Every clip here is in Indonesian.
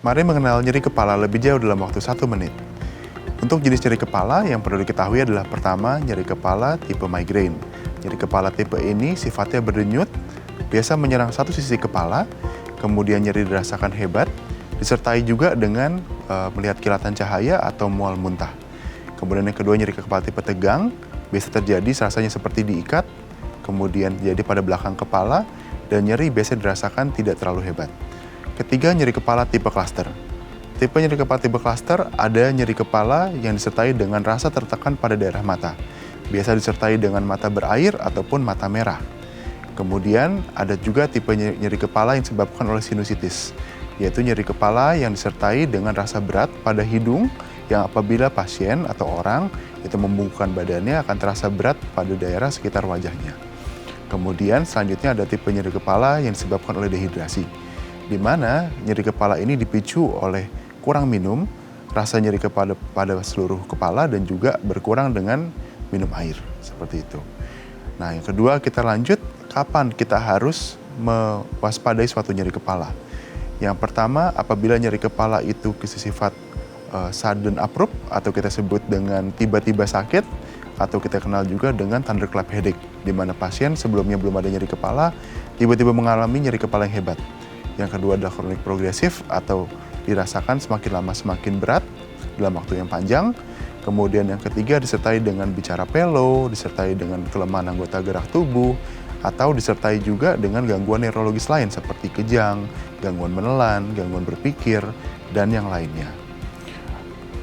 Mari mengenal nyeri kepala lebih jauh dalam waktu 1 menit. Untuk jenis nyeri kepala yang perlu diketahui adalah pertama, nyeri kepala tipe migrain. Nyeri kepala tipe ini sifatnya berdenyut, biasa menyerang satu sisi kepala, kemudian nyeri dirasakan hebat, disertai juga dengan melihat kilatan cahaya atau mual muntah. Kemudian yang kedua, nyeri kepala tipe tegang, biasa terjadi rasanya seperti diikat, kemudian terjadi pada belakang kepala, dan nyeri biasa dirasakan tidak terlalu hebat. Ketiga, nyeri kepala tipe cluster. Tipe nyeri kepala tipe cluster ada nyeri kepala yang disertai dengan rasa tertekan pada daerah mata. Biasa disertai dengan mata berair ataupun mata merah. Kemudian ada juga tipe nyeri kepala yang disebabkan oleh sinusitis, yaitu nyeri kepala yang disertai dengan rasa berat pada hidung yang apabila pasien atau orang itu membungkukkan badannya akan terasa berat pada daerah sekitar wajahnya. Kemudian selanjutnya ada tipe nyeri kepala yang disebabkan oleh dehidrasi, di mana nyeri kepala ini dipicu oleh kurang minum, rasa nyeri pada seluruh kepala, dan juga berkurang dengan minum air, seperti itu. Nah, yang kedua kita lanjut, kapan kita harus mewaspadai suatu nyeri kepala. Yang pertama, apabila nyeri kepala itu sifat sudden abrupt atau kita sebut dengan tiba-tiba sakit, atau kita kenal juga dengan thunderclap headache, di mana pasien sebelumnya belum ada nyeri kepala, tiba-tiba mengalami nyeri kepala yang hebat. Yang kedua adalah kronik progresif atau dirasakan semakin lama semakin berat dalam waktu yang panjang. Kemudian yang ketiga disertai dengan bicara pelo, disertai dengan kelemahan anggota gerak tubuh, atau disertai juga dengan gangguan neurologis lain seperti kejang, gangguan menelan, gangguan berpikir, dan yang lainnya.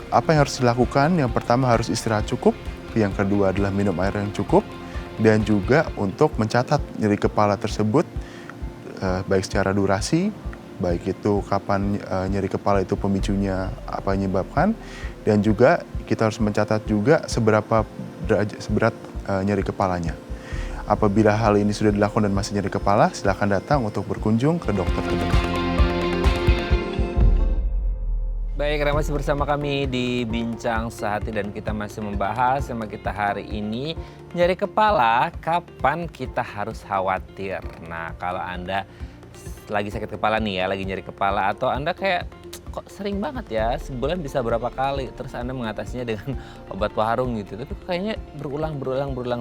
Apa yang harus dilakukan? Yang pertama harus istirahat cukup, yang kedua adalah minum air yang cukup, dan juga untuk mencatat nyeri kepala tersebut baik secara durasi, baik itu kapan nyeri kepala itu pemicunya, apa yang menyebabkan, dan juga kita harus mencatat juga seberat nyeri kepalanya. Apabila hal ini sudah dilakukan dan masih nyeri kepala, silakan datang untuk berkunjung ke dokter terdekat. Baik, Anda masih bersama kami di Bincang Sehati dan kita masih membahas sama kita hari ini nyeri kepala, kapan kita harus khawatir. Nah, kalau Anda lagi sakit kepala nih ya, lagi nyeri kepala, atau Anda kayak kok sering banget ya, sebulan bisa berapa kali, terus Anda mengatasinya dengan obat warung gitu, tapi kayaknya berulang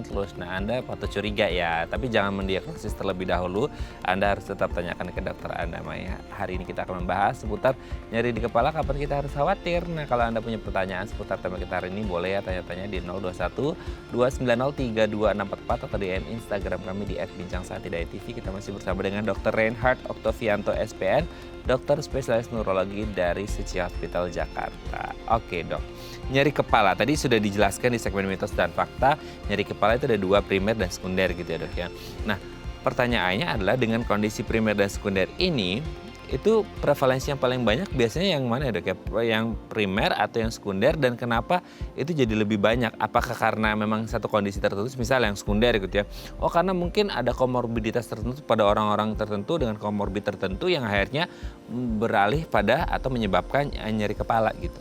terus. Nah, Anda patut curiga ya, tapi jangan mendiagnosis terlebih dahulu. Anda harus tetap tanyakan ke dokter Anda. Hari ini kita akan membahas seputar nyeri di kepala, kapan kita harus khawatir. Nah, kalau Anda punya pertanyaan seputar tema kita hari ini, boleh ya tanya-tanya di 021 290 32644 atau DM Instagram kami di @bincangsahatidayatv. Kita masih bersama dengan Dr. Reinhard Oktovianto SPN, dokter spesialis neurologi dari Suci Hospital Jakarta. Oke dok, nyeri kepala tadi sudah dijelaskan di segmen mitos dan fakta. Nyeri kepala itu ada 2, primer dan sekunder gitu ya dok ya. Nah, pertanyaannya adalah dengan kondisi primer dan sekunder ini, itu prevalensi yang paling banyak biasanya yang mana ya dok ya? Yang primer atau yang sekunder, dan kenapa itu jadi lebih banyak? Apakah karena memang satu kondisi tertentu, misal yang sekunder gitu ya? Oh, karena mungkin ada komorbiditas tertentu pada orang-orang tertentu dengan komorbid tertentu yang akhirnya beralih pada atau menyebabkan nyeri kepala gitu.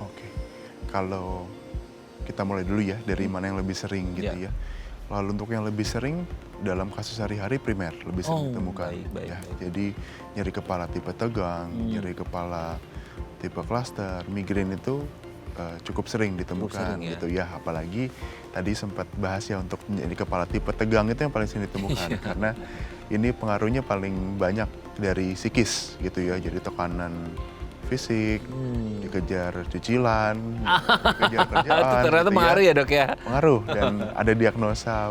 Oke, kalau kita mulai dulu ya dari mana yang lebih sering gitu ya. Lalu untuk yang lebih sering dalam kasus sehari-hari primer lebih sering ditemukan. Baik. Jadi nyeri kepala tipe tegang, nyeri kepala tipe cluster, migrain itu cukup sering ditemukan gitu ya. Apalagi tadi sempat bahas ya, untuk nyeri kepala tipe tegang itu yang paling sering ditemukan karena ini pengaruhnya paling banyak dari psikis gitu ya. Jadi tekanan fisik, dikejar cicilan, dikejar kerjaan. Ternyata gitu pengaruh ya dok ya? Pengaruh, dan ada diagnosa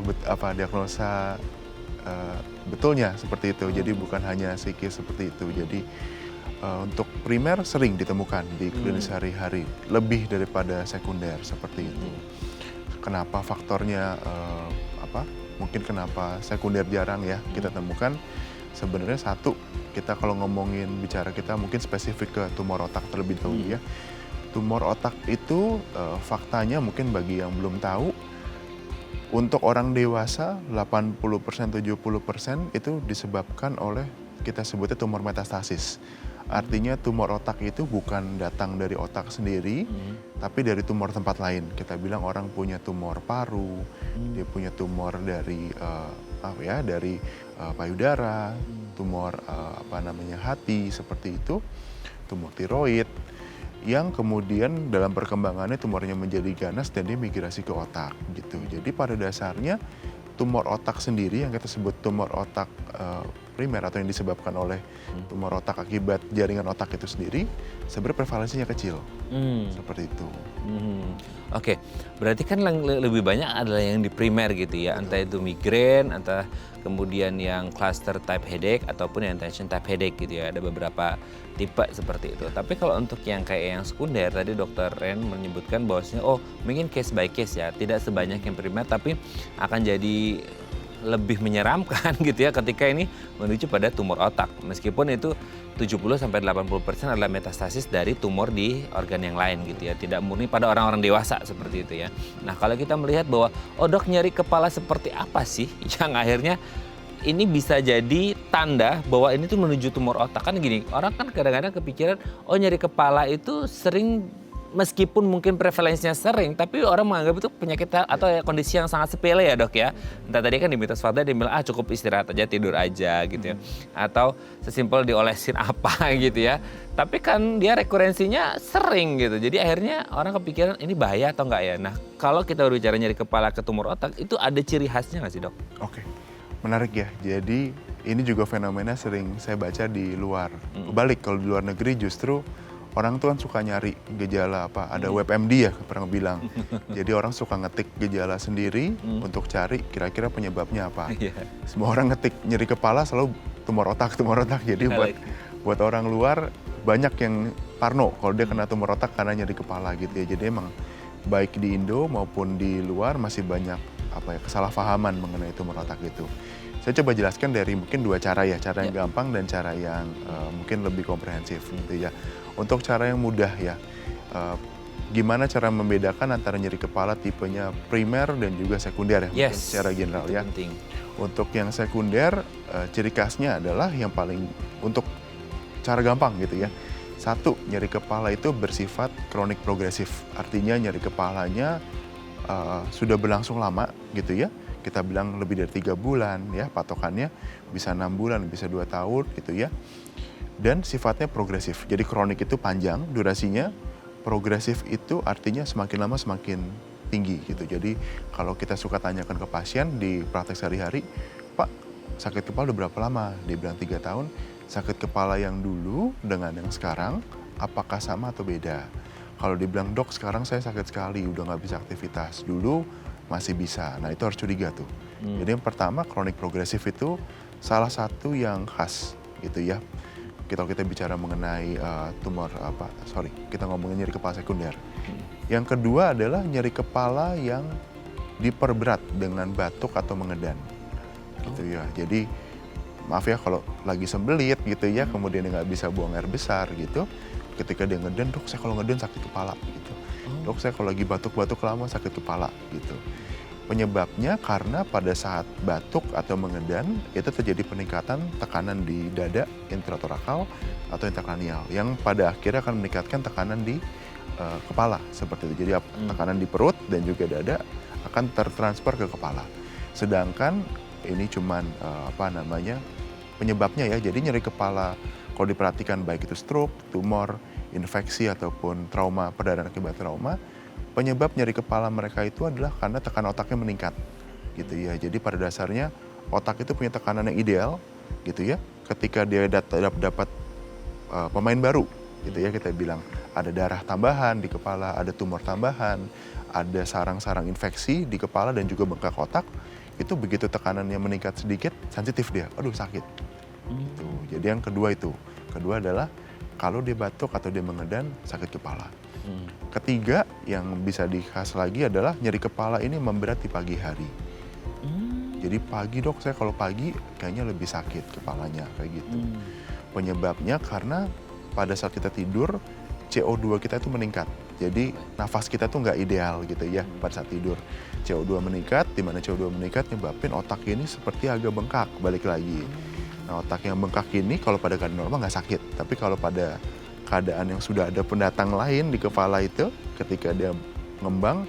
betulnya seperti itu. Jadi bukan hanya psikis seperti itu. Jadi untuk primer sering ditemukan di klinis sehari-hari, lebih daripada sekunder seperti itu. Kenapa faktornya mungkin kenapa sekunder jarang ya kita temukan? Sebenarnya satu, kita kalau bicara kita mungkin spesifik ke tumor otak terlebih dahulu ya. Tumor otak itu faktanya mungkin bagi yang belum tahu, untuk orang dewasa 80-70% itu disebabkan oleh kita sebutnya tumor metastasis. Artinya tumor otak itu bukan datang dari otak sendiri, tapi dari tumor tempat lain. Kita bilang orang punya tumor paru, dia punya tumor dari payudara, tumor hati seperti itu. tumor tiroid, yang kemudian dalam perkembangannya tumornya menjadi ganas dan dia migrasi ke otak gitu. Jadi pada dasarnya tumor otak sendiri yang kita sebut tumor otak primer atau yang disebabkan oleh tumor otak akibat jaringan otak itu sendiri sebenarnya prevalensinya kecil. Seperti itu. Oke, berarti kan lebih banyak adalah yang di primer gitu ya, entah itu migrain, entah kemudian yang cluster type headache ataupun yang tension type headache gitu ya, ada beberapa tipe seperti itu. Tapi kalau untuk yang kayak yang sekunder, tadi Dokter Ren menyebutkan bahwasanya mungkin case by case ya, tidak sebanyak yang primer, tapi akan jadi lebih menyeramkan gitu ya ketika ini menuju pada tumor otak. Meskipun itu 70-80% adalah metastasis dari tumor di organ yang lain gitu ya. Tidak murni pada orang-orang dewasa seperti itu ya. Nah kalau kita melihat bahwa dok nyeri kepala seperti apa sih yang akhirnya ini bisa jadi tanda bahwa ini tuh menuju tumor otak. Kan gini, orang kan kadang-kadang kepikiran nyeri kepala itu sering meskipun mungkin prevalensinya sering, tapi orang menganggap itu penyakit atau kondisi yang sangat sepele ya dok ya. Entah tadi kan di mitos fakta dia bilang cukup istirahat aja, tidur aja gitu ya. Atau sesimpel diolesin apa gitu ya. Tapi kan dia rekurensinya sering gitu. Jadi akhirnya orang kepikiran ini bahaya atau enggak ya. Nah kalau kita berbicara nyeri kepala ke tumor otak itu ada ciri khasnya nggak sih dok? Oke, menarik ya. Jadi ini juga fenomena sering saya baca di luar. Balik kalau di luar negeri justru orang tuh kan suka nyari gejala apa, ada WebMD ya pernah bilang. Jadi orang suka ngetik gejala sendiri untuk cari kira-kira penyebabnya apa. Semua orang ngetik nyeri kepala selalu tumor otak. Jadi buat orang luar banyak yang parno kalau dia kena tumor otak karena nyeri kepala gitu ya. Jadi emang baik di Indo maupun di luar masih banyak kesalahpahaman mengenai tumor otak itu. Saya coba jelaskan dari mungkin dua cara ya, cara yang gampang dan cara yang mungkin lebih komprehensif gitu ya. Untuk cara yang mudah ya, gimana cara membedakan antara nyeri kepala tipenya primer dan juga sekunder ya, mungkin secara general ya. Penting. Untuk yang sekunder, ciri khasnya adalah yang paling untuk cara gampang gitu ya. Satu, nyeri kepala itu bersifat kronik progresif, artinya nyeri kepalanya sudah berlangsung lama gitu ya. Kita bilang lebih dari 3 bulan ya patokannya, bisa 6 bulan, bisa 2 tahun gitu ya. Dan sifatnya progresif, jadi kronik itu panjang durasinya, progresif itu artinya semakin lama semakin tinggi gitu. Jadi kalau kita suka tanyakan ke pasien di praktek sehari-hari, Pak sakit kepala udah berapa lama? Dia bilang 3 tahun, sakit kepala yang dulu dengan yang sekarang apakah sama atau beda? Kalau dibilang dok sekarang saya sakit sekali, udah nggak bisa aktivitas, dulu masih bisa, nah itu harus curiga tuh. Jadi yang pertama kronik progresif itu salah satu yang khas gitu ya. Kita bicara mengenai kita ngomongin nyeri kepala sekunder. Yang kedua adalah nyeri kepala yang diperberat dengan batuk atau mengedan, gitu ya. Jadi maaf ya kalau lagi sembelit gitu ya, kemudian dia nggak bisa buang air besar gitu. Ketika dia ngeden, dok saya kalau ngeden sakit kepala gitu. Dok saya kalau lagi batuk-batuk lama sakit kepala gitu. Penyebabnya karena pada saat batuk atau mengedan itu terjadi peningkatan tekanan di dada intratorakal atau intrakranial yang pada akhirnya akan meningkatkan tekanan di kepala seperti itu. Jadi tekanan di perut dan juga dada akan tertransfer ke kepala. Sedangkan ini cuman penyebabnya ya. Jadi nyeri kepala kalau diperhatikan baik itu stroke, tumor, infeksi ataupun trauma perdarahan akibat trauma, penyebab nyeri kepala mereka itu adalah karena tekanan otaknya meningkat gitu ya. Jadi pada dasarnya otak itu punya tekanan yang ideal gitu ya. Ketika dia dapat pemain baru gitu ya, kita bilang ada darah tambahan di kepala, ada tumor tambahan, ada sarang-sarang infeksi di kepala dan juga bengkak otak, itu begitu tekanannya meningkat sedikit sensitif dia, aduh sakit. Gitu. Jadi yang kedua adalah kalau dia batuk atau dia mengedan sakit kepala. Ketiga yang bisa dikhas lagi adalah nyeri kepala ini memberat di pagi hari. Jadi pagi dok saya kalau pagi kayaknya lebih sakit kepalanya kayak gitu. Penyebabnya karena pada saat kita tidur CO2 kita itu meningkat. Jadi nafas kita tuh nggak ideal gitu ya pada saat tidur. CO2 meningkat, di mana CO2 meningkat nyebabin otak ini seperti agak bengkak balik lagi. Nah otak yang bengkak ini kalau pada keadaan normal nggak sakit, tapi kalau pada keadaan yang sudah ada pendatang lain di kepala itu, ketika dia ngembang,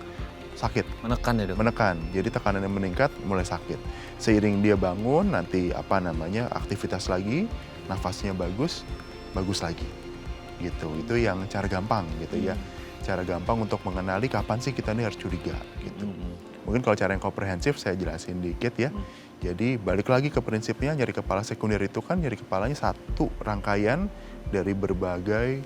sakit. Menekan ya dok? Menekan, jadi tekanannya meningkat, mulai sakit. Seiring dia bangun, nanti aktivitas lagi, nafasnya bagus lagi. gitu. Itu yang cara gampang gitu ya. Cara gampang untuk mengenali kapan sih kita ini harus curiga gitu. Mungkin kalau cara yang komprehensif saya jelasin dikit ya. Jadi balik lagi ke prinsipnya, nyeri kepala sekunder itu kan nyeri kepalanya satu rangkaian dari berbagai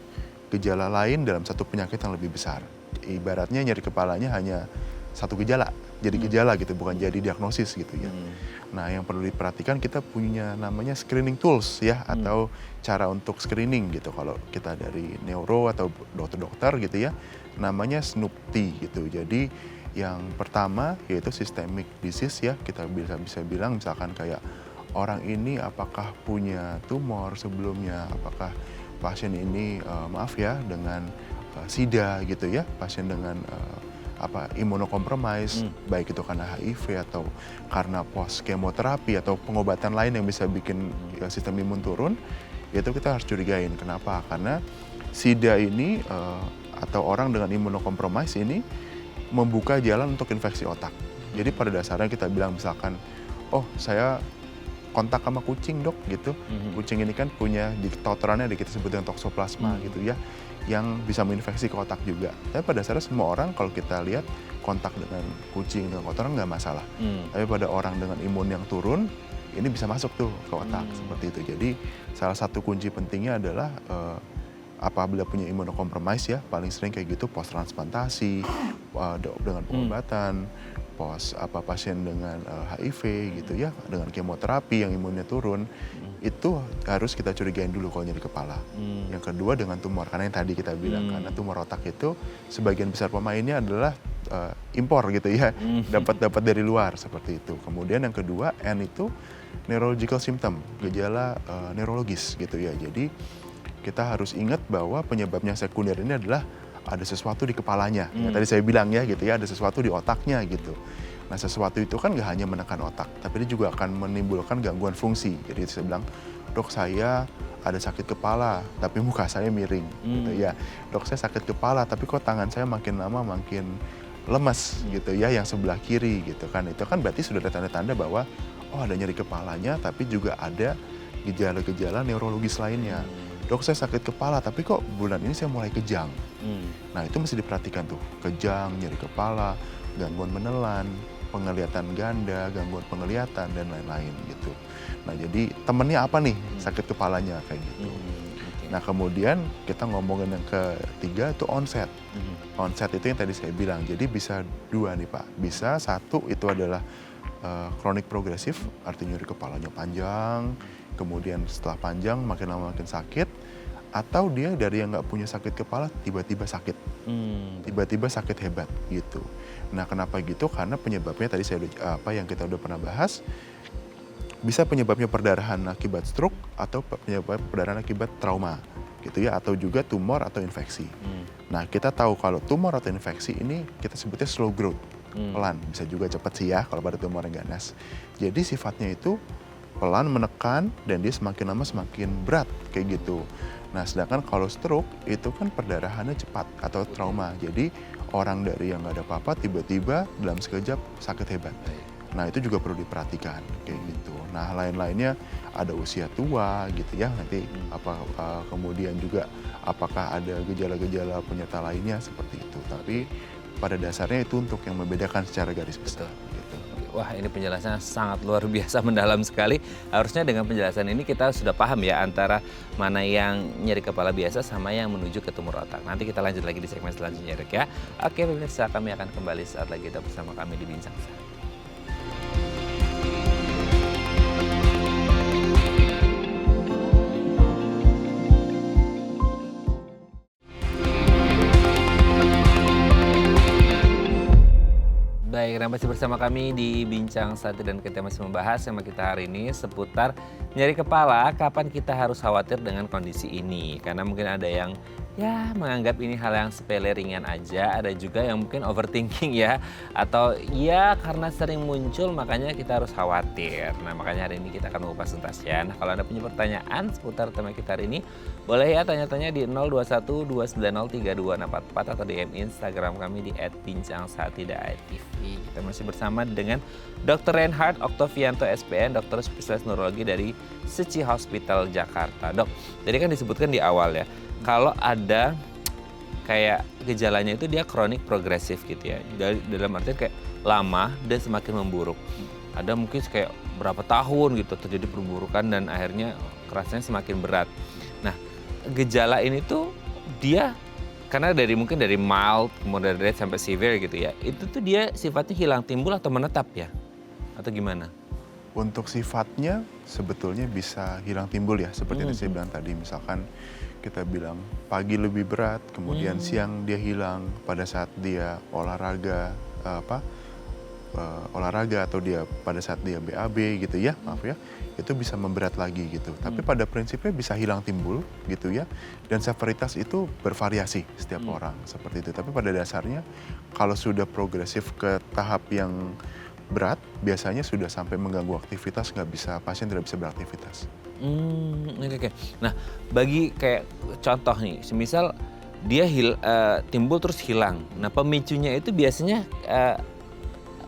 gejala lain dalam satu penyakit yang lebih besar. Ibaratnya nyeri kepalanya hanya satu gejala, jadi gejala gitu, bukan jadi diagnosis gitu ya. Nah, yang perlu diperhatikan kita punya namanya screening tools ya, atau cara untuk screening gitu. Kalau kita dari neuro atau dokter-dokter gitu ya, namanya SNOOP-T gitu. Jadi yang pertama yaitu systemic disease ya, kita bisa bilang misalkan kayak orang ini apakah punya tumor sebelumnya, apakah pasien ini maaf ya dengan SIDA gitu ya, pasien dengan imunokompromis, baik itu karena HIV atau karena post kemoterapi atau pengobatan lain yang bisa bikin sistem imun turun, itu kita harus curigain. Kenapa? Karena SIDA ini atau orang dengan imunokompromis ini membuka jalan untuk infeksi otak. Jadi pada dasarnya kita bilang misalkan, oh saya kontak sama kucing dok gitu. Kucing ini kan punya diktotorannya kita sebut dengan toksoplasma gitu ya, yang bisa menginfeksi ke otak juga. Tapi pada dasarnya semua orang kalau kita lihat kontak dengan kucing dengan kotoran nggak masalah. Tapi pada orang dengan imun yang turun, ini bisa masuk tuh ke otak seperti itu. Jadi salah satu kunci pentingnya adalah apabila punya imunokompromis ya, paling sering kayak gitu post transplantasi dengan pengobatan, pasien dengan HIV gitu ya, dengan kemoterapi yang imunnya turun, itu harus kita curigain dulu kalau nyeri kepala. Yang kedua dengan tumor, karena yang tadi kita bilang karena tumor otak itu sebagian besar pemainnya adalah impor gitu ya, dapat dari luar seperti itu. Kemudian yang kedua N itu neurological symptom, gejala neurologis gitu ya. Jadi kita harus ingat bahwa penyebabnya sekunder ini adalah ada sesuatu di kepalanya. Yang tadi saya bilang ya gitu ya, ada sesuatu di otaknya gitu. Nah sesuatu itu kan nggak hanya menekan otak, tapi dia juga akan menimbulkan gangguan fungsi. Jadi saya bilang, dok saya ada sakit kepala, tapi muka saya miring. Gitu ya. Dok saya sakit kepala, tapi kok tangan saya makin lama makin lemas gitu ya, yang sebelah kiri gitu kan. Itu kan berarti sudah ada tanda-tanda bahwa oh ada nyeri kepalanya, tapi juga ada gejala-gejala neurologis lainnya. Dok saya sakit kepala tapi kok bulan ini saya mulai kejang. Nah itu mesti diperhatikan tuh, kejang, nyeri kepala, gangguan menelan, penglihatan ganda, gangguan penglihatan dan lain-lain gitu. Nah jadi temennya apa nih sakit kepalanya kayak gitu. Nah kemudian kita ngomongin yang ketiga itu onset. Onset itu yang tadi saya bilang, jadi bisa dua nih Pak. Bisa satu itu adalah kronik progresif, artinya nyeri kepalanya panjang, kemudian setelah panjang makin lama makin sakit, atau dia dari yang nggak punya sakit kepala tiba-tiba sakit, tiba-tiba sakit hebat gitu. Nah kenapa gitu? Karena penyebabnya tadi yang kita udah pernah bahas, bisa penyebabnya perdarahan akibat stroke atau penyebab perdarahan akibat trauma gitu ya, atau juga tumor atau infeksi. Nah kita tahu kalau tumor atau infeksi ini kita sebutnya slow growth, pelan, bisa juga cepat sih ya kalau pada tumor yang ganas. Jadi sifatnya itu pelan menekan dan dia semakin lama semakin berat kayak gitu. Nah sedangkan kalau stroke itu kan perdarahannya cepat atau trauma. Jadi orang dari yang nggak ada apa-apa tiba-tiba dalam sekejap sakit hebat. Nah itu juga perlu diperhatikan kayak gitu. Nah lain-lainnya ada usia tua gitu ya, nanti kemudian juga apakah ada gejala-gejala penyerta lainnya seperti itu. Tapi pada dasarnya itu untuk yang membedakan secara garis besar. Gitu. Wah ini penjelasannya sangat luar biasa mendalam sekali. Harusnya dengan penjelasan ini kita sudah paham ya antara mana yang nyeri kepala biasa sama yang menuju ke tumor otak. Nanti kita lanjut lagi di segmen selanjutnya ya. Oke pemirsa, kami akan kembali saat lagi kita bersama kami di Bincang Sehat. Baik, masih bersama kami di Bincang Santai dan kita masih membahas sama kita hari ini seputar nyeri kepala, kapan kita harus khawatir dengan kondisi ini. Karena mungkin ada yang ya menganggap ini hal yang sepele ringan aja, ada juga yang mungkin overthinking ya, atau ya karena sering muncul makanya kita harus khawatir. Nah makanya hari ini kita akan mengupas tuntas ya. Nah kalau Anda punya pertanyaan seputar tema kita hari ini, boleh ya tanya-tanya di 0212903244 atau DM Instagram kami di @bincangsahat.tv. Kita masih bersama dengan Dr. Reinhard Oktovianto SPN, dokter spesialis neurologi dari Suci Hospital Jakarta. Dok, jadi kan disebutkan di awal ya, kalau ada kayak gejalanya itu dia kronik progresif gitu ya. Dalam artian kayak lama dan semakin memburuk. Ada mungkin kayak berapa tahun gitu terjadi perburukan dan akhirnya kerasanya semakin berat. Nah, gejala ini tuh dia karena mungkin dari mild, moderate sampai severe gitu ya. Itu tuh dia sifatnya hilang timbul atau menetap ya? Atau gimana? Untuk sifatnya sebetulnya bisa hilang timbul ya, seperti yang saya bilang tadi. Misalkan kita bilang pagi lebih berat, kemudian siang dia hilang pada saat dia olahraga olahraga atau dia pada saat dia BAB gitu ya, maaf ya, itu bisa memberat lagi gitu. Tapi pada prinsipnya bisa hilang timbul gitu ya, dan severitas itu bervariasi setiap orang seperti itu. Tapi pada dasarnya kalau sudah progresif ke tahap yang berat, biasanya sudah sampai mengganggu aktivitas, pasien tidak bisa beraktivitas. Oke. Nah, bagi kayak contoh nih, semisal dia timbul terus hilang. Nah, pemicunya itu biasanya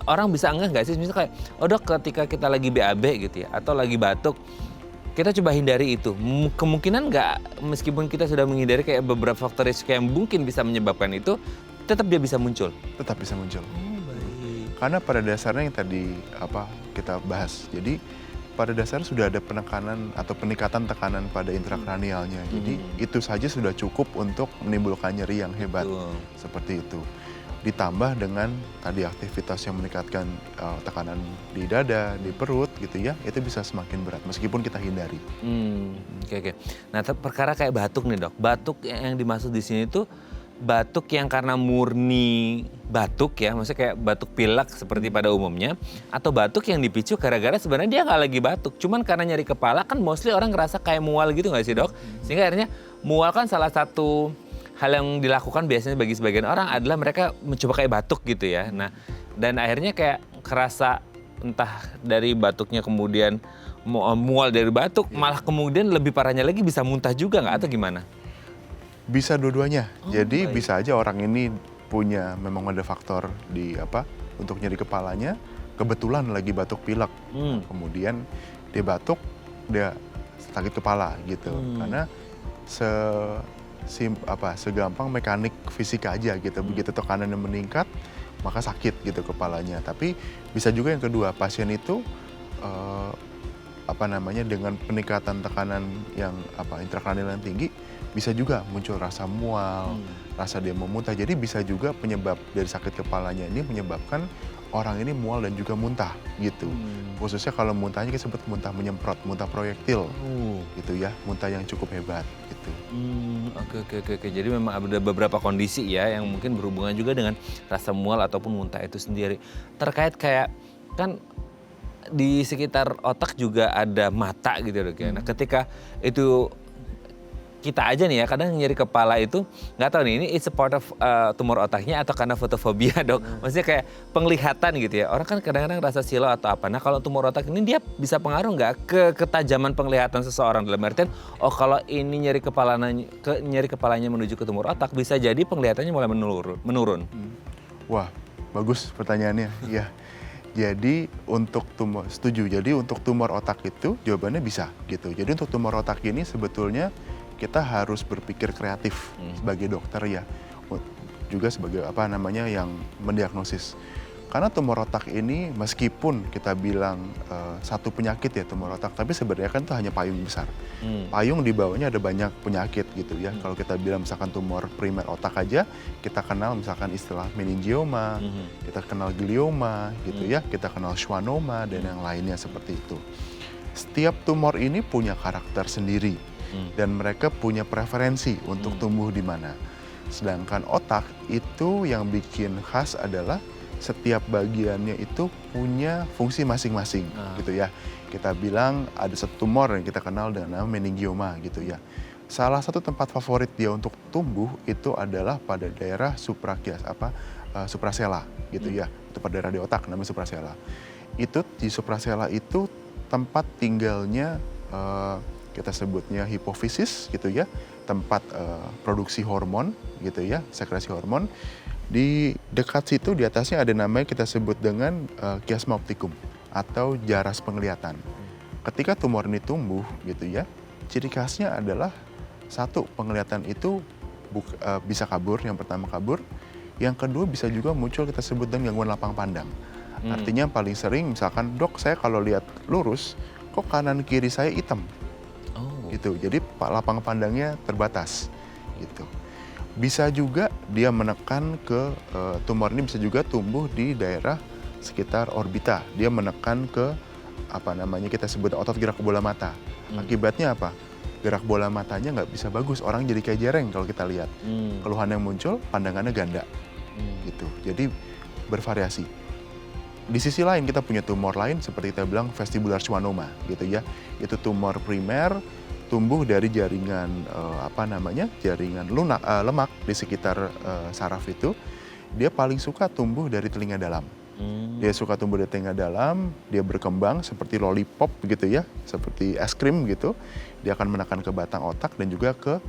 orang bisa enggak nggak sih? Misalnya kayak, oh dok ketika kita lagi BAB gitu ya, atau lagi batuk, kita coba hindari itu. Kemungkinan nggak, meskipun kita sudah menghindari kayak beberapa faktor risiko yang mungkin bisa menyebabkan itu, tetap dia bisa muncul? Tetap bisa muncul. Oh, baik. Karena pada dasarnya yang tadi kita bahas, jadi pada dasarnya sudah ada penekanan atau peningkatan tekanan pada intrakranialnya. Jadi itu saja sudah cukup untuk menimbulkan nyeri yang hebat. Betul. Seperti itu. Ditambah dengan tadi aktivitas yang meningkatkan tekanan di dada, di perut gitu ya, itu bisa semakin berat meskipun kita hindari. Oke. Nah, perkara kayak batuk nih dok, batuk yang dimaksud di sini tuh batuk yang karena murni batuk ya, maksudnya kayak batuk pilek seperti pada umumnya, atau batuk yang dipicu gara-gara sebenarnya dia nggak lagi batuk, cuman karena nyeri kepala kan mostly orang ngerasa kayak mual gitu nggak sih dok? Sehingga akhirnya mual kan salah satu hal yang dilakukan biasanya bagi sebagian orang adalah mereka mencoba kayak batuk gitu ya. Nah, dan akhirnya kayak kerasa entah dari batuknya kemudian mual dari batuk, malah kemudian lebih parahnya lagi bisa muntah juga nggak atau gimana? Bisa dua-duanya. Jadi baik. bisa aja orang ini memang ada faktor untuk nyeri kepalanya, kebetulan lagi batuk pilek. Kemudian dia batuk, dia sakit kepala gitu. Karena segampang mekanik fisika aja gitu. Begitu tekanannya meningkat, maka sakit gitu kepalanya. Tapi bisa juga yang kedua, pasien itu dengan peningkatan tekanan yang intrakranial yang tinggi, bisa juga muncul rasa mual, rasa dia mau muntah. Jadi bisa juga penyebab dari sakit kepalanya ini menyebabkan orang ini mual dan juga muntah gitu. Khususnya kalau muntahnya kita sebut muntah menyemprot, muntah proyektil gitu ya, muntah yang cukup hebat gitu. Oke. Jadi memang ada beberapa kondisi ya yang mungkin berhubungan juga dengan rasa mual ataupun muntah itu sendiri. Terkait kayak kan di sekitar otak juga ada mata gitu dok ya. Nah, ketika itu kita aja nih ya kadang nyeri kepala itu nggak tahu nih ini it's a part of tumor otaknya atau karena fotofobia dok. Maksudnya kayak penglihatan gitu ya. Orang kan kadang-kadang rasa silau atau apa. Nah, kalau tumor otak ini dia bisa pengaruh nggak ke ketajaman penglihatan seseorang, dalam artian kalau ini nyeri kepalanya menuju ke tumor otak bisa jadi penglihatannya mulai menurun. Wah, bagus pertanyaannya. Iya. Jadi untuk tumor otak itu jawabannya bisa gitu. Jadi untuk tumor otak ini sebetulnya kita harus berpikir kreatif sebagai dokter ya, juga sebagai yang mendiagnosis. Karena tumor otak ini meskipun kita bilang satu penyakit ya tumor otak, tapi sebenarnya kan itu hanya payung besar. Payung di bawahnya ada banyak penyakit gitu ya. Kalau kita bilang misalkan tumor primer otak aja, kita kenal misalkan istilah meningioma, kita kenal glioma gitu ya, kita kenal schwannoma dan yang lainnya seperti itu. Setiap tumor ini punya karakter sendiri dan mereka punya preferensi untuk tumbuh di mana. Sedangkan otak itu yang bikin khas adalah setiap bagiannya itu punya fungsi masing-masing gitu ya. Kita bilang ada satu tumor yang kita kenal dengan nama meningioma gitu ya. Salah satu tempat favorit dia untuk tumbuh itu adalah pada daerah suprasela gitu ya. Itu pada daerah di otak namanya suprasela. Itu di suprasela itu tempat tinggalnya kita sebutnya hipofisis gitu ya, tempat produksi hormon gitu ya, sekresi hormon. Di dekat situ di atasnya ada namanya kita sebut dengan chiasma opticum atau jaras penglihatan. Ketika tumor ini tumbuh gitu ya, ciri khasnya adalah Satu, penglihatan itu bisa kabur, yang pertama kabur. Yang kedua bisa juga muncul kita sebut dengan gangguan lapang pandang. Artinya paling sering misalkan, dok saya kalau lihat lurus, kok kanan kiri saya hitam. Oh. Gitu. Jadi lapang pandangnya terbatas. Gitu. Bisa juga dia menekan ke tumor ini bisa juga tumbuh di daerah sekitar orbita. Dia menekan ke kita sebut otot gerak bola mata. Akibatnya apa? Gerak bola matanya nggak bisa bagus. Orang jadi kayak jereng kalau kita lihat. Keluhan yang muncul, pandangannya ganda. Gitu. Jadi bervariasi. Di sisi lain kita punya tumor lain seperti kita bilang vestibular schwannoma gitu ya. Itu tumor primer tumbuh dari jaringan jaringan lemak di sekitar saraf itu. Dia paling suka tumbuh dari telinga dalam. Dia suka tumbuh dari telinga dalam, dia berkembang seperti lollipop gitu ya, seperti es krim gitu. Dia akan menekan ke batang otak dan juga ke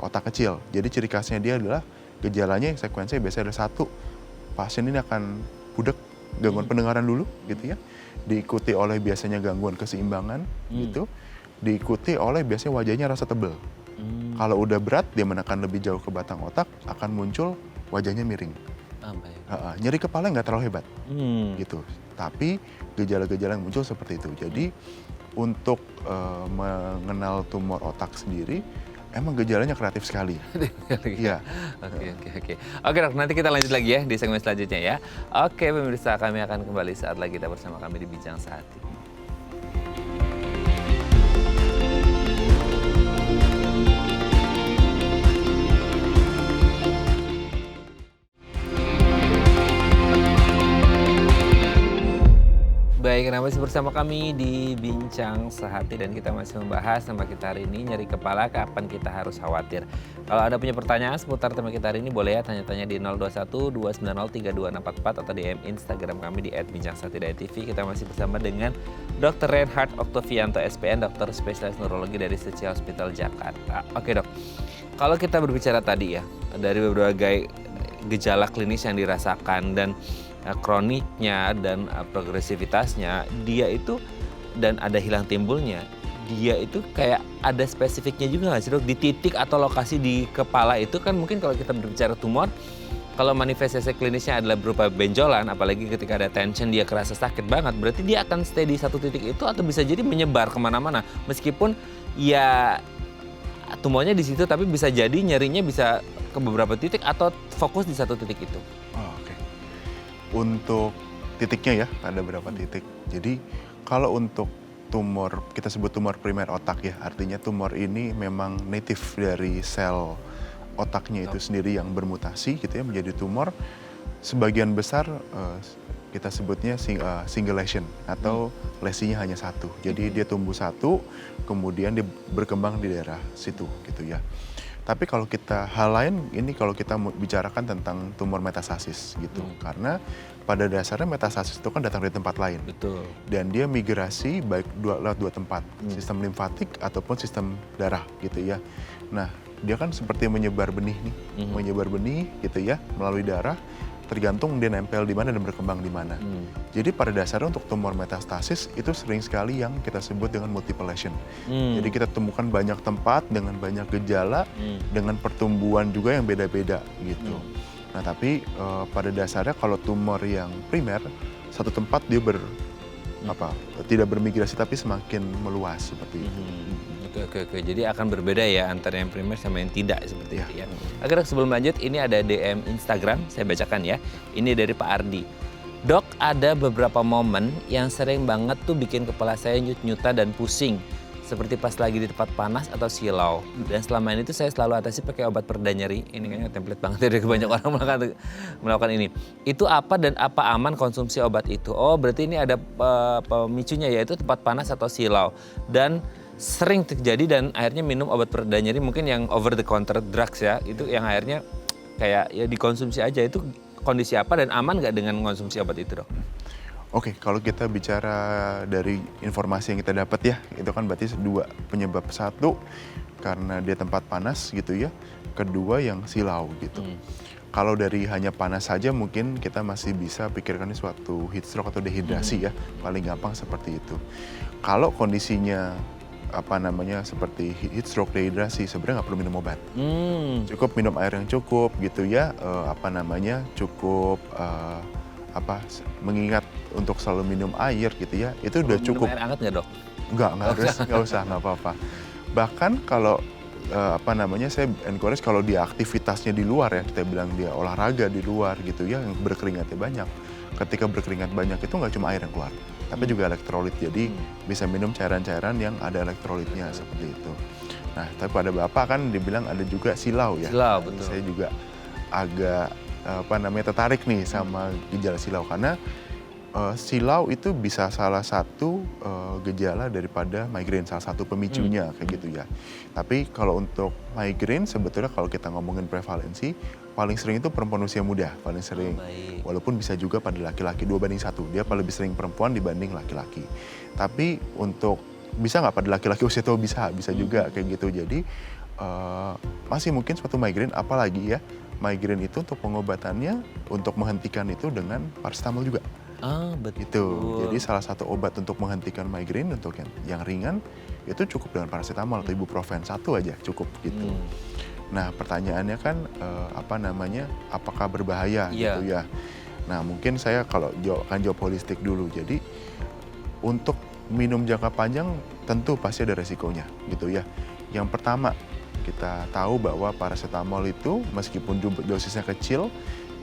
otak kecil. Jadi ciri khasnya dia adalah gejalanya sekuensinya biasanya ada satu, pasien ini akan budek, gangguan pendengaran dulu gitu ya. Diikuti oleh biasanya gangguan keseimbangan gitu. Diikuti oleh biasanya wajahnya rasa tebel. Kalau udah berat dia menekan lebih jauh ke batang otak akan muncul wajahnya miring. Nyeri kepala nggak terlalu hebat gitu. Tapi gejala-gejala yang muncul seperti itu. Jadi untuk mengenal tumor otak sendiri emang gejalanya kreatif sekali. Iya. Oke dok, nanti kita lanjut lagi ya di segmen selanjutnya ya. Oke pemirsa, kami akan kembali saat lagi kita bersama kami di Bincang Sehati. Baik, masih bersama kami di Bincang Sehati dan kita masih membahas tema kita hari ini, nyeri kepala kapan kita harus khawatir. Kalau ada punya pertanyaan seputar tema kita hari ini boleh ya tanya-tanya di 021 290 3244 atau DM Instagram kami di @bincangsahatidayatv. Kita masih bersama dengan Dr. Reinhard Oktovianto SPN, dokter spesialis neurologi dari Suci Hospital Jakarta. Oke dok, kalau kita berbicara tadi ya dari berbagai gejala klinis yang dirasakan dan kroniknya dan progresivitasnya, dia itu dan ada hilang timbulnya, dia itu kayak ada spesifiknya juga nggak sih dok? Di titik atau lokasi di kepala itu kan mungkin kalau kita berbicara tumor, kalau manifestasi klinisnya adalah berupa benjolan, apalagi ketika ada tension dia kerasa sakit banget, berarti dia akan stay di satu titik itu atau bisa jadi menyebar kemana-mana. Meskipun ya tumornya di situ tapi bisa jadi nyerinya bisa ke beberapa titik atau fokus di satu titik itu. Untuk titiknya ya, ada berapa titik. Jadi kalau untuk tumor, kita sebut tumor primer otak ya, artinya tumor ini memang native dari sel otaknya itu sendiri yang bermutasi gitu ya, menjadi tumor. Sebagian besar kita sebutnya single lesion atau lesinya hanya satu. Jadi dia tumbuh satu, kemudian dia berkembang di daerah situ gitu ya. Tapi kalau kita hal lain ini kalau kita bicarakan tentang tumor metastasis gitu. Karena pada dasarnya metastasis itu kan datang dari tempat lain. Betul. Dan dia migrasi baik lewat dua tempat, sistem limfatik ataupun sistem darah gitu ya. Nah, dia kan seperti menyebar benih nih, menyebar benih gitu ya melalui darah. Tergantung dia nempel di mana dan berkembang di mana. Jadi pada dasarnya untuk tumor metastasis itu sering sekali yang kita sebut dengan multiple lesion. Jadi kita temukan banyak tempat dengan banyak gejala, dengan pertumbuhan juga yang beda-beda gitu. Nah tapi pada dasarnya kalau tumor yang primer, satu tempat dia tidak bermigrasi tapi semakin meluas seperti itu. Oke. Jadi akan berbeda ya antara yang primer sama yang tidak seperti itu ya. Akhirnya sebelum lanjut, ini ada DM Instagram, saya bacakan ya. Ini dari Pak Ardi. Dok, ada beberapa momen yang sering banget tuh bikin kepala saya nyut-nyutan dan pusing. Seperti pas lagi di tempat panas atau silau. Dan selama ini tuh saya selalu atasi pakai obat pereda nyeri. Ini kayaknya template banget ya, kebanyakan orang melakukan ini. Itu apa dan apa aman konsumsi obat itu? Oh, berarti ini ada pemicunya yaitu tempat panas atau silau. Dan sering terjadi dan akhirnya minum obat pereda nyeri mungkin yang over the counter drugs ya, itu yang akhirnya kayak ya dikonsumsi aja. Itu kondisi apa dan aman nggak dengan mengonsumsi obat itu dok? Oke, kalau kita bicara dari informasi yang kita dapat ya, itu kan berarti dua penyebab. Satu karena dia tempat panas gitu ya, kedua yang silau gitu. Kalau dari hanya panas saja mungkin kita masih bisa pikirkan ini suatu heat stroke atau dehidrasi ya, paling gampang seperti itu. Kalau kondisinya seperti heat stroke, dehidrasi, sebenarnya nggak perlu minum obat. Hmm. Cukup minum air yang cukup gitu ya, cukup mengingat untuk selalu minum air gitu ya, itu udah Minum cukup. air hangat nggak dok? Nggak harus, nggak usah, nggak apa-apa. Bahkan kalau saya encourage kalau dia aktivitasnya di luar ya, kita bilang dia olahraga di luar gitu ya, yang berkeringatnya banyak. Ketika berkeringat banyak itu nggak cuma air yang keluar, tapi juga elektrolit. Jadi bisa minum cairan-cairan yang ada elektrolitnya seperti itu. Nah, tapi pada Bapak kan dibilang ada juga silau ya. Silau, Nah, betul. saya juga agak tertarik nih sama gejala silau karena silau itu bisa salah satu gejala daripada migrain, salah satu pemicunya kayak gitu ya. Tapi kalau untuk migrain sebetulnya kalau kita ngomongin prevalensi, paling sering itu perempuan usia muda, paling sering. Baik. Walaupun bisa juga pada laki-laki 2:1, dia paling lebih sering perempuan dibanding laki-laki. Tapi untuk bisa nggak pada laki-laki usia tua bisa juga kayak gitu. Jadi masih mungkin suatu migrain, apalagi ya migrain itu untuk pengobatannya untuk menghentikan itu dengan paracetamol juga. Ah, betul. Gitu. Jadi salah satu obat untuk menghentikan migrain untuk yang ringan itu cukup dengan paracetamol atau ibuprofen, satu aja cukup gitu. Nah, pertanyaannya kan apakah berbahaya Iya. gitu ya. Nah, mungkin saya kalau akan jawab holistik dulu. Jadi untuk minum jangka panjang tentu pasti ada resikonya gitu ya. Yang pertama, kita tahu bahwa paracetamol itu meskipun dosisnya kecil,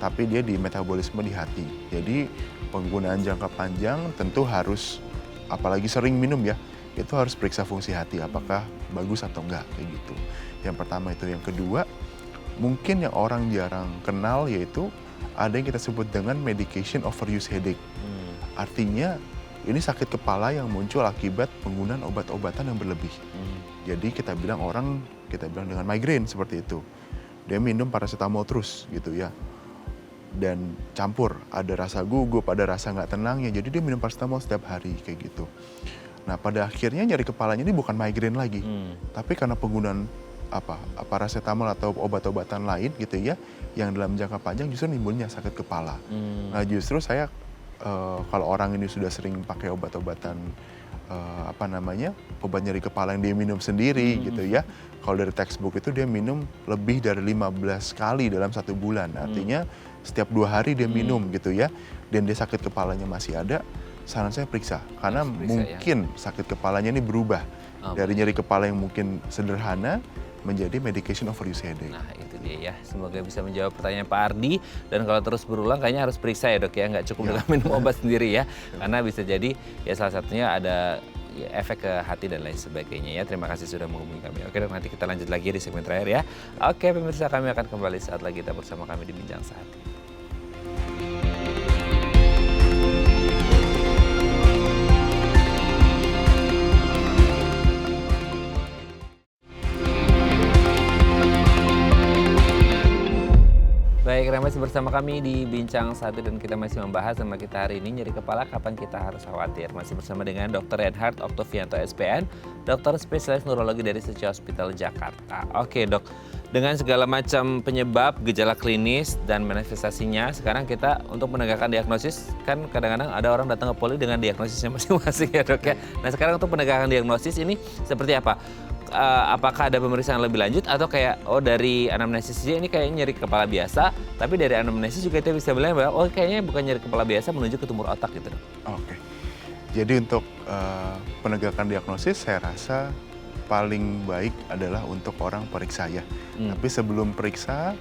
tapi dia di metabolisme di hati. Jadi penggunaan jangka panjang tentu harus, apalagi sering minum ya, itu harus periksa fungsi hati apakah bagus atau enggak kayak gitu. Yang pertama itu. Yang kedua, mungkin yang orang jarang kenal yaitu ada yang kita sebut dengan medication overuse headache. Artinya ini sakit kepala yang muncul akibat penggunaan obat-obatan yang berlebih. Jadi kita bilang dengan migrain seperti itu. Dia minum paracetamol terus gitu ya. Dan campur, ada rasa gugup, ada rasa nggak tenangnya. Jadi dia minum paracetamol setiap hari kayak gitu. Nah, pada akhirnya nyeri kepalanya ini bukan migrain lagi. Tapi karena penggunaan paracetamol atau obat-obatan lain gitu ya, yang dalam jangka panjang justru nimbulnya sakit kepala. Nah, justru saya kalau orang ini sudah sering pakai obat-obatan obat nyeri kepala yang dia minum sendiri gitu ya. Kalau dari textbook itu dia minum lebih dari 15 kali dalam 1 bulan. Artinya setiap 2 hari dia minum gitu ya. Dan dia sakit kepalanya masih ada, saran saya periksa. Karena mungkin sakit kepalanya ini berubah. Dari nyeri kepala yang mungkin sederhana menjadi medication overuse headache. Nah, itu dia ya. Semoga bisa menjawab pertanyaan Pak Ardi. Dan kalau terus berulang kayaknya harus periksa ya dok ya. Nggak cukup dengan minum obat sendiri ya. Karena bisa jadi ya salah satunya ada efek ke hati dan lain sebagainya ya. Terima kasih sudah menghubungi kami. Oke dok, nanti kita lanjut lagi di segmen terakhir ya. Oke pemirsa, kami akan kembali saat lagi tetap bersama kami di Bincang Sehati. Baik, masih bersama kami di Bincang Sehati dan kita masih membahas sama kita hari ini nyeri kepala kapan kita harus khawatir. Masih bersama dengan Dr. Reinhard Oktovianto SPN, dokter spesialis neurologi dari Suci Hospital Jakarta. Oke dok, dengan segala macam penyebab, gejala klinis dan manifestasinya, sekarang kita untuk menegakkan diagnosis, kan kadang-kadang ada orang datang ke poli dengan diagnosisnya masing-masing ya dok ya. Nah sekarang untuk menegakkan diagnosis ini seperti apa? Apakah ada pemeriksaan lebih lanjut atau kayak dari anamnesis aja ini kayak nyeri kepala biasa, tapi dari anamnesis juga kita bisa bilang bahwa kayaknya bukan nyeri kepala biasa menuju ke tumor otak gitu dok. Oke. Jadi untuk penegakan diagnosis saya rasa paling baik adalah untuk orang periksa ya. Tapi sebelum periksa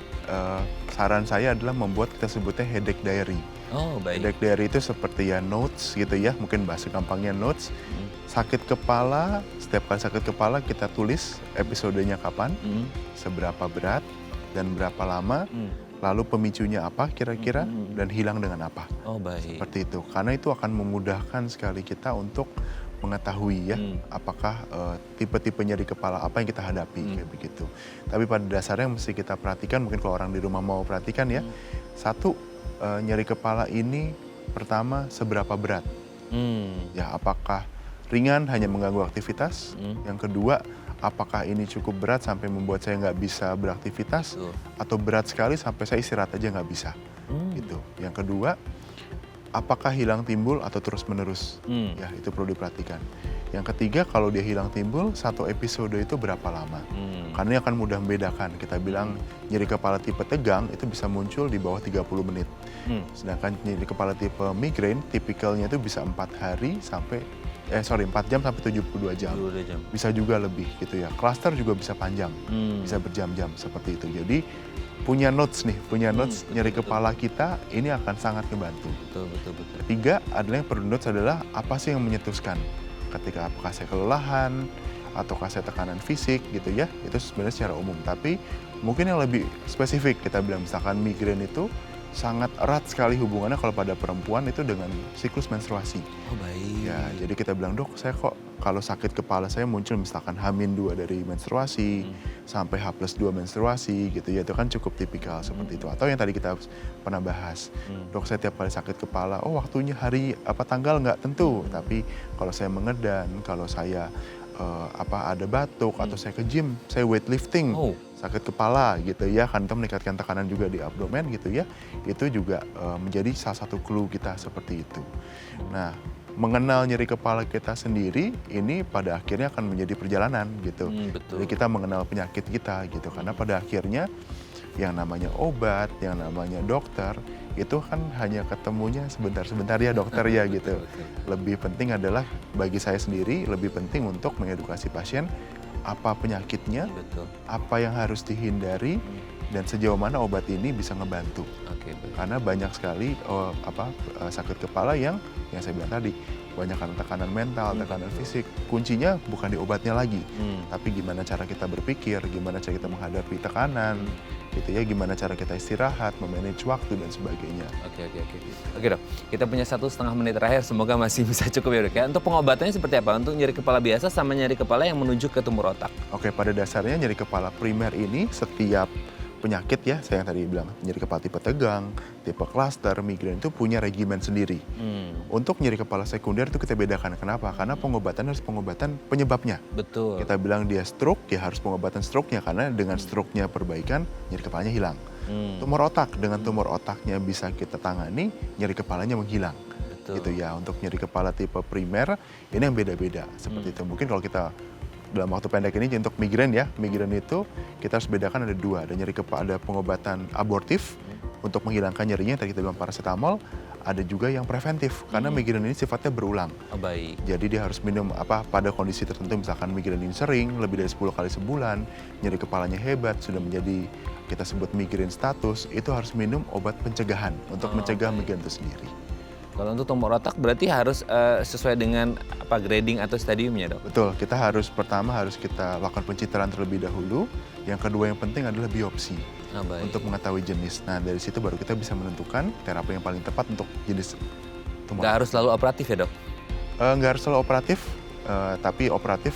saran saya adalah membuat kita sebutnya headache diary. Oh baik. Headache diary itu seperti ya notes gitu ya, mungkin bahasa gampangnya notes. Sakit kepala, setiap kali sakit kepala kita tulis episodenya kapan, seberapa berat, dan berapa lama, lalu pemicunya apa kira-kira, dan hilang dengan apa. Oh baik. Seperti itu, karena itu akan memudahkan sekali kita untuk mengetahui ya, apakah tipe-tipe nyeri kepala apa yang kita hadapi, kayak begitu. Tapi pada dasarnya yang mesti kita perhatikan, mungkin kalau orang di rumah mau perhatikan ya, satu, nyeri kepala ini pertama seberapa berat, ya apakah ringan hanya mengganggu aktivitas. Yang kedua, apakah ini cukup berat sampai membuat saya nggak bisa beraktivitas, atau berat sekali sampai saya istirahat aja nggak bisa. Gitu. Yang kedua, apakah hilang timbul atau terus-menerus? Ya, itu perlu diperhatikan. Yang ketiga, kalau dia hilang timbul, satu episode itu berapa lama? Karena ini akan mudah membedakan. Kita bilang nyeri kepala tipe tegang itu bisa muncul di bawah 30 menit. Sedangkan nyeri kepala tipe migrain, tipikalnya itu bisa 4 jam sampai 72 jam. Bisa juga lebih gitu ya. Cluster juga bisa panjang, bisa berjam-jam seperti itu. Jadi punya notes nyeri kepala kita ini akan sangat membantu. Betul. Ketiga adalah yang perlu notes adalah apa sih yang menyetuskan. Ketika apakah saya kelelahan, ataukah saya tekanan fisik gitu ya, itu sebenarnya secara umum. Tapi mungkin yang lebih spesifik kita bilang misalkan migrain itu sangat erat sekali hubungannya kalau pada perempuan itu dengan siklus menstruasi. Oh baik. Ya, jadi kita bilang, dok saya kok kalau sakit kepala saya muncul misalkan H-2 dari menstruasi, sampai H+2 menstruasi gitu ya, itu kan cukup tipikal seperti itu. Atau yang tadi kita pernah bahas, dok saya tiap kali sakit kepala, oh waktunya hari tanggal nggak tentu, tapi kalau saya mengedan, kalau saya ada batuk, atau saya ke gym, saya weightlifting, sakit kepala gitu ya, kan itu meningkatkan tekanan juga di abdomen gitu ya, itu juga menjadi salah satu clue kita seperti itu. Nah, mengenal nyeri kepala kita sendiri ini pada akhirnya akan menjadi perjalanan gitu. Betul. Jadi kita mengenal penyakit kita gitu, karena pada akhirnya yang namanya obat, yang namanya dokter itu kan hanya ketemunya sebentar-sebentar ya dokter ya gitu. Lebih penting adalah bagi saya sendiri lebih penting untuk mengedukasi pasien apa penyakitnya, apa yang harus dihindari, dan sejauh mana obat ini bisa ngebantu. Karena banyak sekali sakit kepala yang saya bilang tadi, banyak karena tekanan mental, tekanan fisik. Kuncinya bukan di obatnya lagi, tapi gimana cara kita berpikir, gimana cara kita menghadapi tekanan, gitu ya, gimana cara kita istirahat, memanage waktu dan sebagainya. Oke dok, kita punya 1,5 menit terakhir, semoga masih bisa cukup ya dok ya. Untuk pengobatannya seperti apa? Untuk nyeri kepala biasa sama nyeri kepala yang menuju ke tumor otak? Oke, pada dasarnya nyeri kepala primer ini setiap penyakit ya, saya yang tadi bilang nyeri kepala tipe tegang, tipe cluster, migrain itu punya regimen sendiri. Untuk nyeri kepala sekunder itu kita bedakan. Kenapa? Karena pengobatan harus pengobatan penyebabnya. Betul. Kita bilang dia stroke, ya harus pengobatan stroke-nya, karena dengan stroke-nya perbaikan, nyeri kepalanya hilang. Tumor otak, dengan tumor otaknya bisa kita tangani, nyeri kepalanya menghilang. Gitu ya. Untuk nyeri kepala tipe primer ini yang beda-beda seperti itu. Mungkin kalau kita dalam waktu pendek ini untuk migrain ya, migrain itu kita harus bedakan ada dua, ada nyeri kepala, ada pengobatan abortif untuk menghilangkan nyerinya, tadi kita bilang paracetamol, ada juga yang preventif karena migrain ini sifatnya berulang. Jadi dia harus minum pada kondisi tertentu, misalkan migrain ini sering, lebih dari 10 kali sebulan, nyeri kepalanya hebat, sudah menjadi kita sebut migrain status, itu harus minum obat pencegahan untuk mencegah migrain itu sendiri. Kalau untuk tumor otak berarti harus sesuai dengan grading atau stadiumnya dok? Betul, kita pertama harus kita lakukan pencitraan terlebih dahulu. Yang kedua yang penting adalah biopsi untuk mengetahui jenis. Nah dari situ baru kita bisa menentukan terapi yang paling tepat untuk jenis tumor. Nggak harus selalu operatif ya dok? Nggak harus selalu operatif, tapi operatif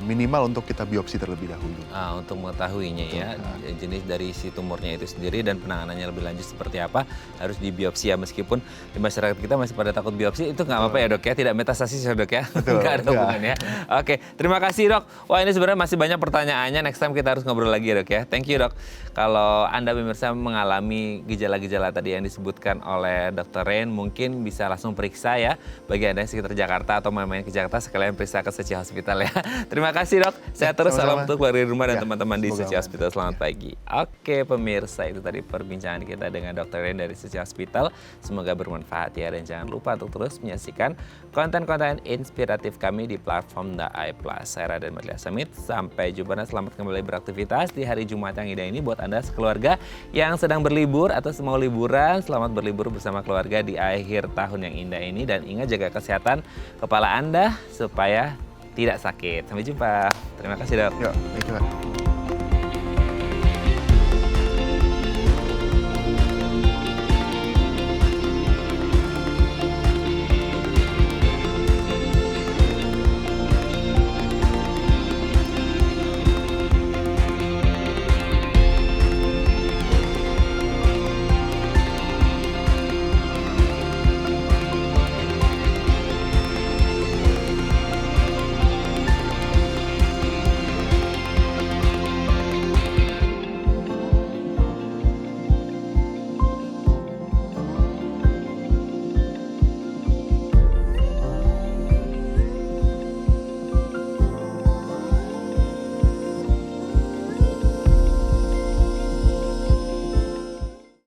minimal untuk kita biopsi terlebih dahulu. Untuk mengetahuinya ya, jenis dari si tumornya itu sendiri dan penanganannya lebih lanjut seperti apa, harus dibiopsi ya, meskipun di masyarakat kita masih pada takut biopsi, itu nggak apa-apa ya dok ya, tidak metastasis ya dok ya, nggak ada hubungannya. Oke, terima kasih dok. Wah ini sebenarnya masih banyak pertanyaannya, next time kita harus ngobrol lagi ya dok ya. Thank you dok. Kalau Anda pemirsa mengalami gejala-gejala tadi yang disebutkan oleh Dr. Rain, mungkin bisa langsung periksa ya, bagi Anda yang sekitar Jakarta atau main-main ke Jakarta, sekalian periksa ke Suci Hospital ya. Terima kasih dok, saya terus salam untuk keluarga di rumah dan teman-teman di Suci Hospital. Selamat pagi. Oke pemirsa, itu tadi perbincangan kita dengan Dr. Rain dari Suci Hospital. Semoga bermanfaat ya, dan jangan lupa untuk terus menyaksikan konten-konten inspiratif kami di platform The Eye Plus. Saya Raden Madlia Samit, sampai jumpa dan selamat kembali beraktivitas di hari Jumat yang indah ini. Buat Anda sekeluarga yang sedang berlibur atau mau liburan, selamat berlibur bersama keluarga di akhir tahun yang indah ini. Dan ingat jaga kesehatan kepala Anda supaya tidak sakit. Sampai jumpa. Terima kasih dok. Thank you.